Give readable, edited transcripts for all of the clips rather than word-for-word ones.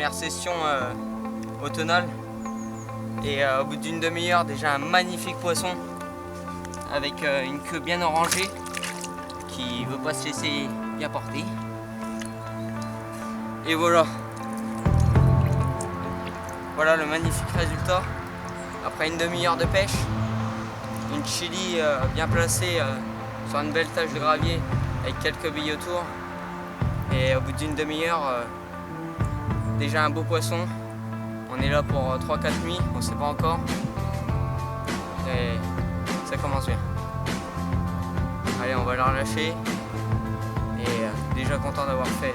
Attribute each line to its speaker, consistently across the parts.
Speaker 1: première session automnale. Et au bout d'une demi-heure, déjà un magnifique poisson avec une queue bien orangée qui veut pas se laisser bien porter. Et voilà. Voilà le magnifique résultat. Après une demi-heure de pêche, une chili bien placée sur une belle tache de gravier avec quelques billes autour. Et au bout d'une demi-heure, déjà un beau poisson. On est là pour 3-4 nuits, on ne sait pas encore. Et ça commence bien. Allez, on va la relâcher. Et déjà content d'avoir fait.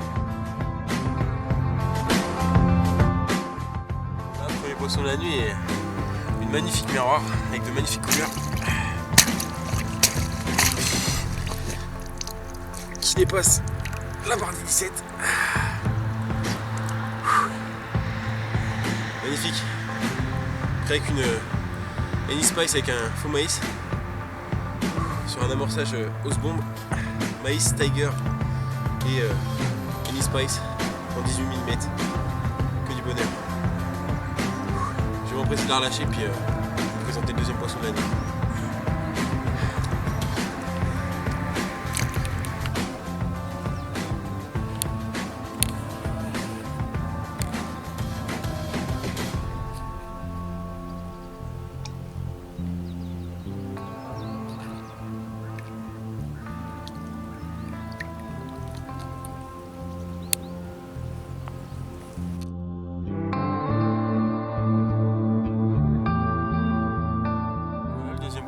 Speaker 2: Le premier poisson de la nuit est une magnifique miroir avec de magnifiques couleurs. Qui dépasse la barre des 17. Magnifique. Après avec une Any Spice avec un faux maïs. Sur un amorçage hausse-bombe. Maïs, Tiger et Any Spice en 18 mm. Que du bonheur. Je vais m'empresser de la relâcher puis vous présenter le deuxième poisson de la nuit.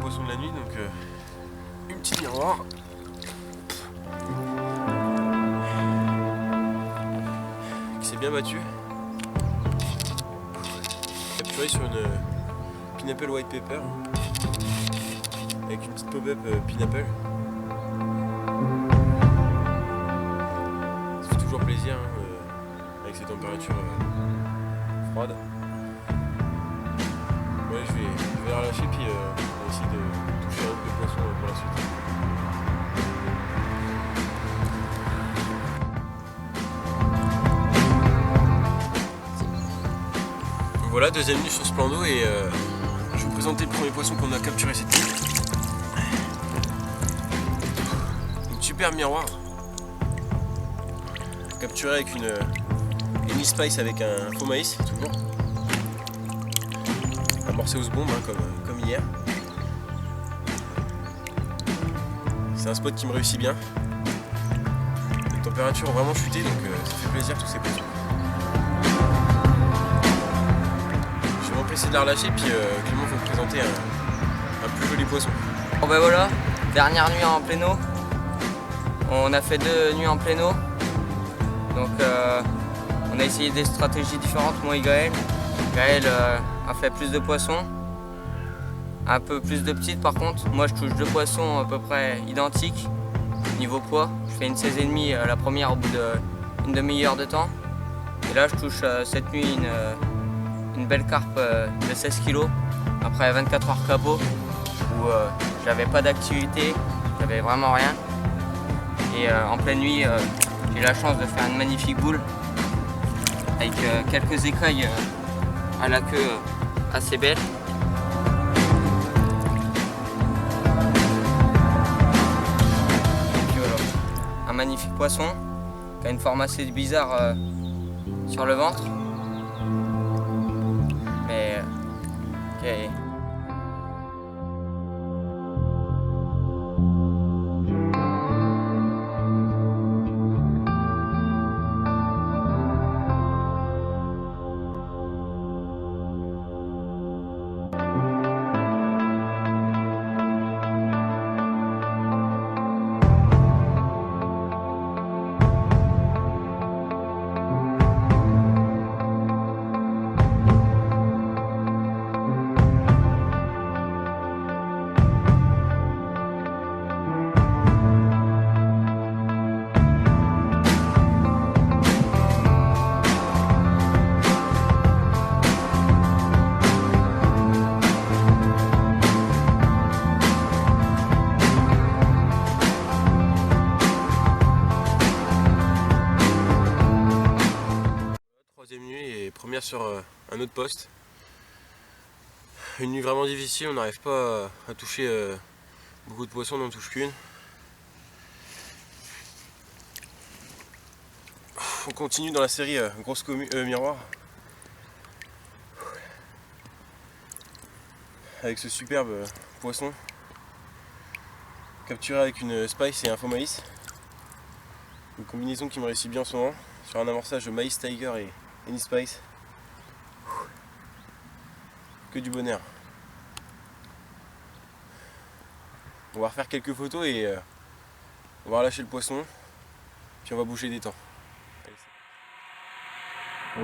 Speaker 2: Poisson de la nuit, donc une petite miroir qui s'est bien battue, capturée sur une pineapple white pepper avec une petite pop-up pineapple. Ça fait toujours plaisir avec ces températures froides. Ouais, je vais la relâcher puis on va essayer de toucher un autre de poisson pour la suite. Donc voilà, deuxième nuit sur ce plan d'eau et je vais vous présenter le premier poisson qu'on a capturé cette nuit. Une super miroir capturé avec une Any Spice avec un faux maïs toujours. Amorcé aux bombes comme hier. C'est un spot qui me réussit bien. Les températures ont vraiment chuté donc ça fait plaisir tous ces poissons. Je vais m'empresser de la relâcher puis Clément va vous présenter un plus joli poisson.
Speaker 1: Bon ben voilà, dernière nuit en plein eau. On a fait 2 nuits en plein eau. Donc on a essayé des stratégies différentes, moi et Gaël. Gaël a fait plus de poissons, un peu plus de petites par contre. Moi je touche 2 poissons à peu près identiques niveau poids. Je fais une 16,5 la première au bout d'une demi-heure de temps. Et là je touche cette nuit une belle carpe de 16 kg après 24 heures capot où j'avais pas d'activité, j'avais vraiment rien. Et en pleine nuit j'ai la chance de faire une magnifique boule avec quelques écailles à la queue assez belle. Et puis voilà, un magnifique poisson qui a une forme assez bizarre sur le ventre, mais qui est
Speaker 2: sur un autre poste. Une nuit vraiment difficile, on n'arrive pas à toucher beaucoup de poissons, on n'en touche qu'une. On continue dans la série grosse miroir. Avec ce superbe poisson capturé avec une spice et un faux maïs. Une combinaison qui me réussit bien en ce moment sur un amorçage de maïs tiger et any spice. Que du bonheur. On va refaire quelques photos et on va relâcher le poisson, puis on va bouger des temps. On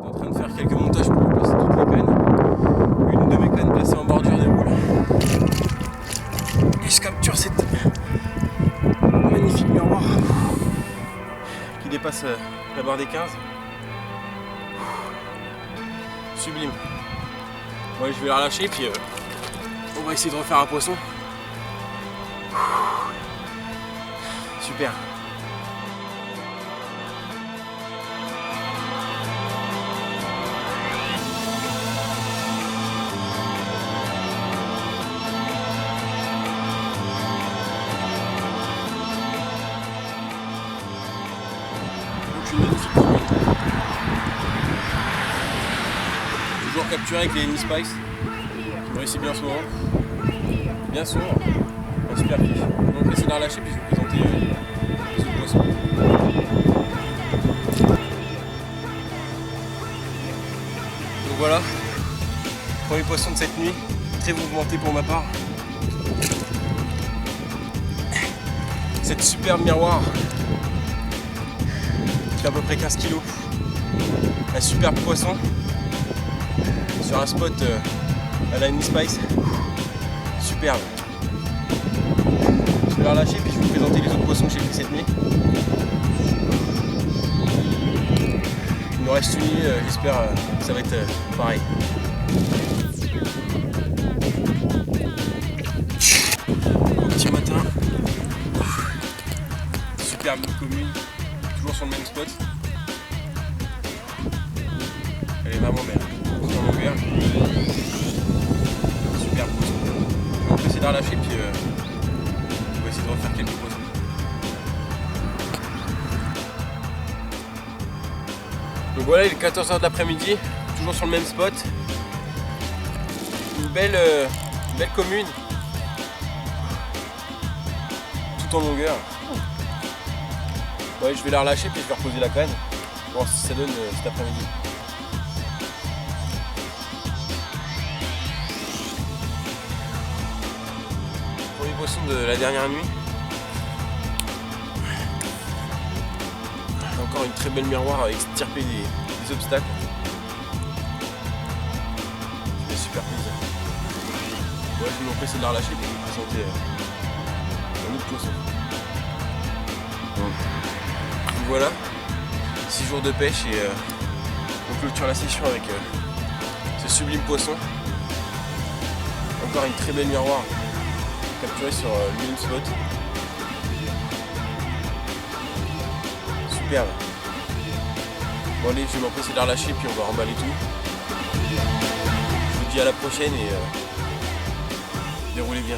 Speaker 2: est en train de faire quelques montages pour remplacer toutes les cannes. Une de mes cannes placée en bordure déroule. Et je capture cette magnifique miroir qui dépasse la barre des 15. Sublime. Ouais, je vais la relâcher puis on va essayer de refaire un poisson. Super. Donc une magnifique commune. Toujours capturé avec les Any Spice. Qui me réussit bien en ce moment. Bien sombre. Un super fiche. Donc on va essayer de la relâcher puis je vais vous présenter les autres poissons. Donc voilà, premier poisson de cette nuit, très mouvementé pour ma part. Cette superbe miroir qui fait à peu près 15 kg. Un superbe poisson sur un spot à la Any Spice. Superbe. Je vais la relâcher puis je vais vous présenter les autres poissons que j'ai pris cette nuit. Il nous reste une nuit, j'espère que ça va être pareil. Au petit matin, superbe commune, toujours sur le même spot. Elle est vraiment belle, sur longueur. Superbe poisson. Je vais essayer de la relâcher puis on va essayer de refaire quelques poissons. Donc voilà, il est 14h de l'après-midi, toujours sur le même spot. Une belle commune. Tout en longueur. Ouais, je vais la relâcher puis je vais reposer la canne. Pour voir ce que ça donne cet après-midi. Premier poisson de la dernière nuit. Encore une très belle miroir avec extirper des obstacles. C'est super plaisir. Ouais, je vais m'empresser de la relâcher pour vous présenter un autre poisson. Donc voilà, 6 jours de pêche et on clôture la session avec ce sublime poisson. Encore une très belle miroir capturée sur le même spot. Superbe. Bon allez, je vais m'empresser de la relâcher puis on va remballer tout. Je vous dis à la prochaine et déroulez bien.